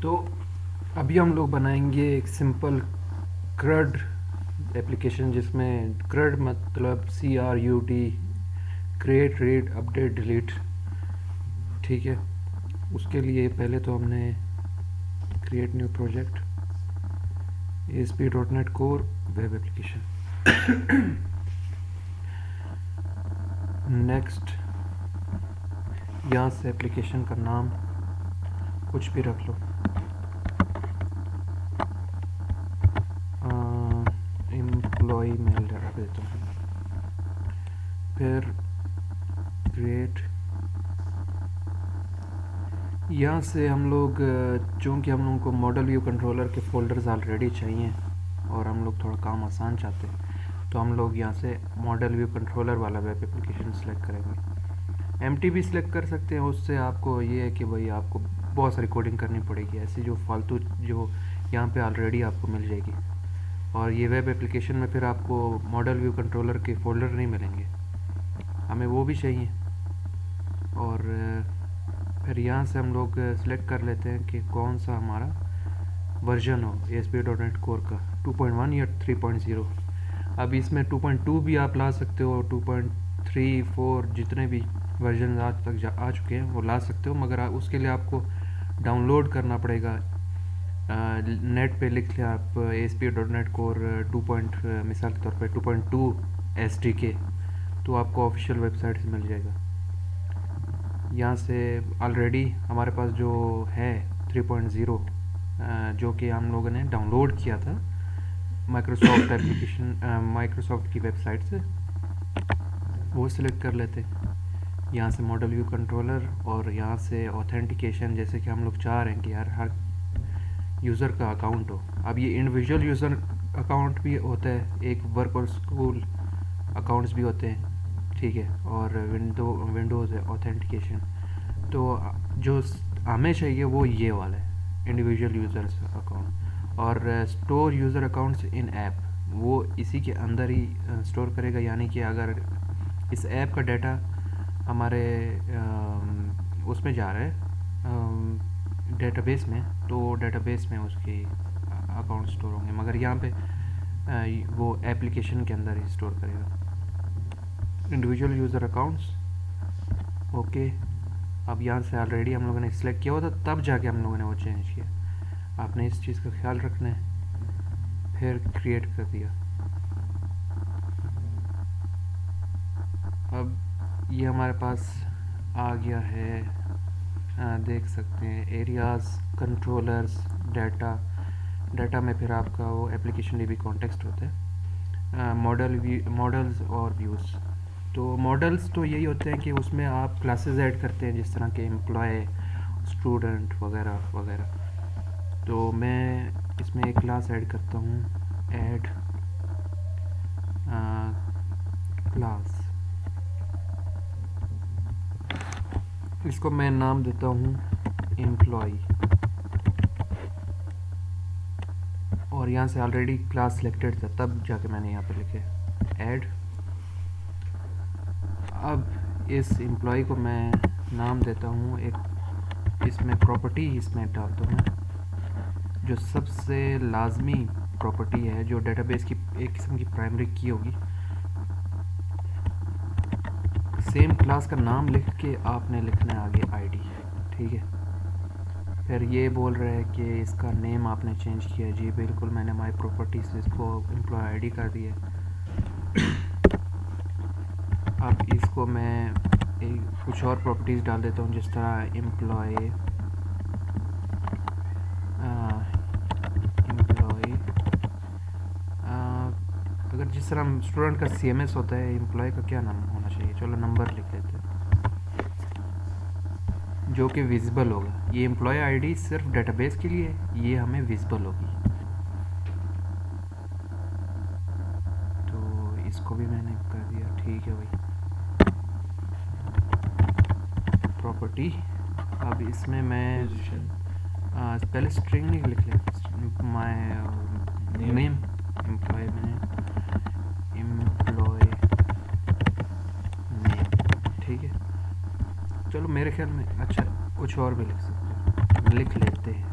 तो अभी हम लोग बनाएंगे एक सिंपल CRUD एप्लीकेशन, जिसमें CRUD मतलब CRUD, create read update delete. ठीक है, उसके लिए पहले तो हमने create new project ASP.NET core web application. Next, यहाँ से एप्लीकेशन का नाम कुछ भी रख लो, एम्प्लॉय मेल रख देता हूँ। फिर क्रिएट, यहाँ से हम लोग चूँकि हम लोगों को मॉडल व्यू कंट्रोलर के फ़ोल्डर्स ऑलरेडी चाहिए और हम लोग थोड़ा काम आसान चाहते हैं, तो हम लोग यहाँ से मॉडल व्यू कंट्रोलर वाला वेब एप्लीकेशन सेलेक्ट करेंगे। एम्प्टी भी सिलेक्ट कर सकते हैं, उससे आपको ये है कि भाई आपको बहुत सारी कोडिंग करनी पड़ेगी, ऐसी जो फालतू जो यहाँ पे ऑलरेडी आपको मिल जाएगी। और ये वेब एप्लीकेशन में फिर आपको मॉडल व्यू कंट्रोलर के फ़ोल्डर नहीं मिलेंगे, हमें वो भी चाहिए। और फिर यहाँ से हम लोग सेलेक्ट कर लेते हैं कि कौन सा हमारा वर्जन हो ASP.NET कोर का, 2.1 या 3.0। अब इसमें 2.2 भी आप ला सकते हो, 2.3, 4 जितने भी वर्जन आज तक आ चुके हैं वो ला सकते हो, मगर उसके लिए आपको डाउनलोड करना पड़ेगा। नेट पे लिख लें आप ASP.NET कोर 2. मिसाल के तौर पे 2.2 SDK, तो आपको ऑफिशियल वेबसाइट से मिल जाएगा। यहाँ से ऑलरेडी हमारे पास जो है 3.0, जो कि हम लोगों ने डाउनलोड किया था माइक्रोसॉफ्ट एप्लीकेशन, माइक्रोसॉफ्ट की वेबसाइट से, वो सिलेक्ट कर लेते। यहाँ से मॉडल व्यू कंट्रोलर और यहाँ से ऑथेंटिकेशन, जैसे कि हम लोग चाह रहे हैं कि यार हर यूज़र का अकाउंट हो। अब ये इंडिविजुअल यूज़र अकाउंट भी होता है, एक वर्क और स्कूल अकाउंट्स भी होते हैं, ठीक है, और विंडोज़ है ऑथेंटिकेशन। तो जो हमें चाहिए वो ये वाला है, इंडिविजुअल यूज़र्स अकाउंट। और store user accounts in app, वो इसी के अंदर ही स्टोर करेगा, यानी कि अगर इस ऐप का डाटा हमारे उसमें जा रहा है डेटाबेस में, तो डेटाबेस में उसके अकाउंट स्टोर होंगे, मगर यहाँ पे वो एप्लीकेशन के अंदर ही स्टोर करेगा इंडिविजुअल यूज़र अकाउंट्स। ओके, अब यहाँ से ऑलरेडी हम लोगों ने सिलेक्ट किया हुआ था, तब जाके हम लोगों ने वो चेंज किया। आपने इस चीज़ का ख्याल रखना है। फिर क्रिएट कर दिया। अब ये हमारे पास आ गया है, देख सकते हैं एरियाज़, कंट्रोलर्स, डाटा में फिर आपका वो एप्लीकेशन DB कॉन्टेक्स्ट होता है, मॉडल्स और व्यूज़। तो मॉडल्स तो यही होते हैं कि उसमें आप क्लासेस ऐड करते हैं, जिस तरह के एम्प्लॉय, स्टूडेंट वगैरह वगैरह। तो मैं इसमें एक क्लास ऐड करता हूँ, ऐड क्लास, इसको मैं नाम देता हूँ एम्प्लॉय। और यहाँ से ऑलरेडी क्लास सिलेक्टेड था, तब जाके मैंने यहाँ पे लिखे ऐड। अब इस एम्प्लॉय को मैं नाम देता हूँ एक, इसमें प्रॉपर्टी इसमें डालता हूँ जो सबसे लाजमी प्रॉपर्टी है, जो डेटाबेस की एक किस्म की प्राइमरी की होगी। सेम क्लास का नाम लिख के आपने लिखना है आगे ID, ठीक है। फिर ये बोल रहा है कि इसका नेम आपने चेंज किया। जी बिल्कुल, मैंने माई प्रॉपर्टी से इसको एम्प्लॉय ID कर दिया। अब इसको मैं कुछ और प्रॉपर्टीज़ डाल देता हूँ, जिस तरह एम्प्लॉय अगर जिस तरह स्टूडेंट का CMS होता है, एम्प्लॉय का क्या नाम होना चाहिए, चलो नंबर लिख लेते हैं, जो कि विजिबल होगा। ये एम्प्लॉय ID सिर्फ डेटाबेस के लिए, ये हमें विजिबल होगी। तो इसको भी मैंने कर दिया, ठीक है भाई। प्रॉपर्टी, अब इसमें मैं पहले स्ट्रिंग नहीं लिख लिया, माय नेम एम्प्लॉय में एम्प्लॉय नेम, ठीक है। चलो मेरे ख्याल में अच्छा कुछ और भी लिख सकते हैं, लिख लेते हैं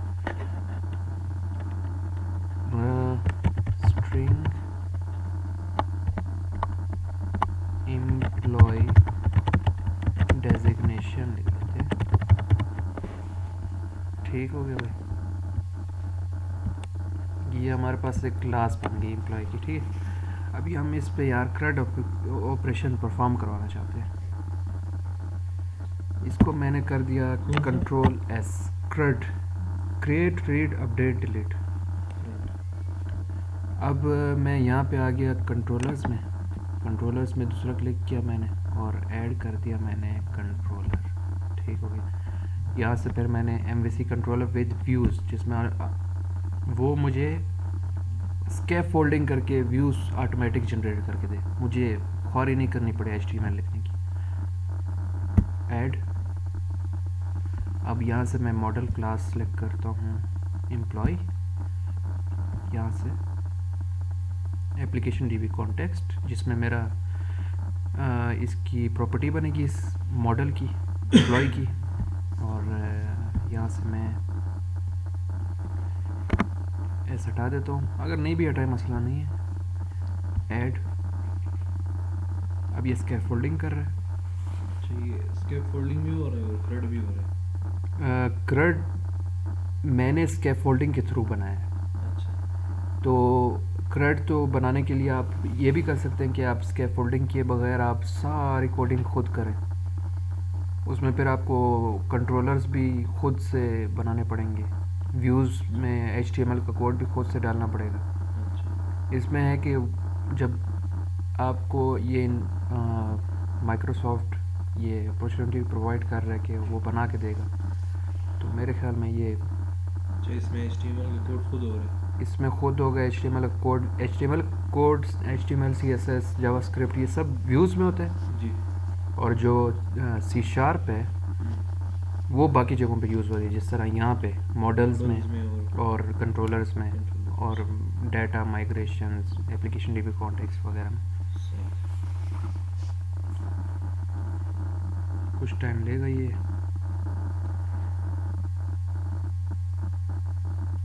स्ट्रिंग एम्प्लॉय डेजिग्नेशन लिख लेते हैं। ठीक हो गया भाई, ये हमारे पास एक क्लास बन गई एम्प्लॉय की। ठीक है, अभी हम इस पे यार CRUD ऑपरेशन परफॉर्म करवाना चाहते हैं। इसको मैंने कर दिया control S, CRUD create read update delete. अब मैं यहाँ पे आ गया कंट्रोलर्स में दूसरा क्लिक किया मैंने और ऐड कर दिया मैंने कंट्रोलर। ठीक हो गया, यहाँ से फिर मैंने MVC कंट्रोलर विद व्यूज़, जिसमें वो मुझे स्कैफोल्डिंग करके व्यूज़ ऑटोमेटिक जनरेट करके दे, मुझे ख्वारी नहीं करनी पड़े HTML लिखने की। ऐड। अब यहाँ से मैं मॉडल क्लास सेलेक्ट करता हूँ एम्प्लॉय, यहाँ से एप्लीकेशन DB कॉन्टेक्स्ट, जिसमें मेरा इसकी प्रॉपर्टी बनेगी इस मॉडल की, एम्प्लॉय की। और यहाँ से मैं ऐसे हटा देता हूँ, अगर नहीं भी हटाए मसला नहीं है। ऐड। अब ये स्कैफोल्डिंग कर रहा है। चाहिए स्कैफोल्डिंग भी हो रहा है और CRUD भी हो रहा है। CRUD मैंने स्कैफोल्डिंग के थ्रू बनाया है। अच्छा, तो CRUD तो बनाने के लिए आप ये भी कर सकते हैं कि आप स्कैफोल्डिंग किए बगैर आप सारी कोडिंग खुद करें। उसमें फिर आपको कंट्रोलर्स भी खुद से बनाने पड़ेंगे, व्यूज़ में HTML का कोड भी खुद से डालना पड़ेगा। अच्छा, इसमें है कि जब आपको ये माइक्रोसॉफ्ट ये अपॉर्चुनिटी प्रोवाइड कर रहा है कि वो बना के देगा, तो मेरे ख्याल में ये अच्छा इसमें HTML का कोड खुद हो रहा है। इसमें खुद होगा HTML code, HTML CSS JavaScript ये सब व्यूज़ में होता है, जी। और जो C# है वो बाकी जगहों पे यूज़ हो रही है, जिस तरह यहाँ पे मॉडल्स में और कंट्रोलर्स में और data migrations, application DB context वगैरह में। कुछ टाइम लेगा ये,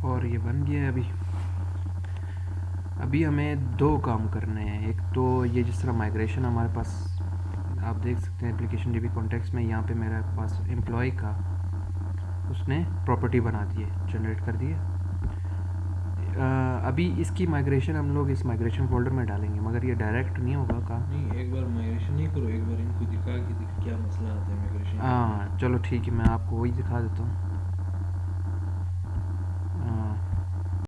और ये बन गया है। अभी हमें दो काम करने हैं। एक तो ये जिस तरह माइग्रेशन हमारे पास आप देख सकते हैं एप्लीकेशन DB कॉन्टेक्स्ट में, यहाँ पे मेरे पास एम्प्लॉय का उसने प्रॉपर्टी बना दी है, जनरेट कर दी है। अभी इसकी माइग्रेशन हम लोग इस माइग्रेशन फोल्डर में डालेंगे, मगर ये डायरेक्ट नहीं होगा काम। नहीं, एक बार माइग्रेशन नहीं करो, एक बार इनको दिखा कि क्या मसला आता है माइग्रेशन। हाँ चलो ठीक है, मैं आपको वही दिखा देता हूँ।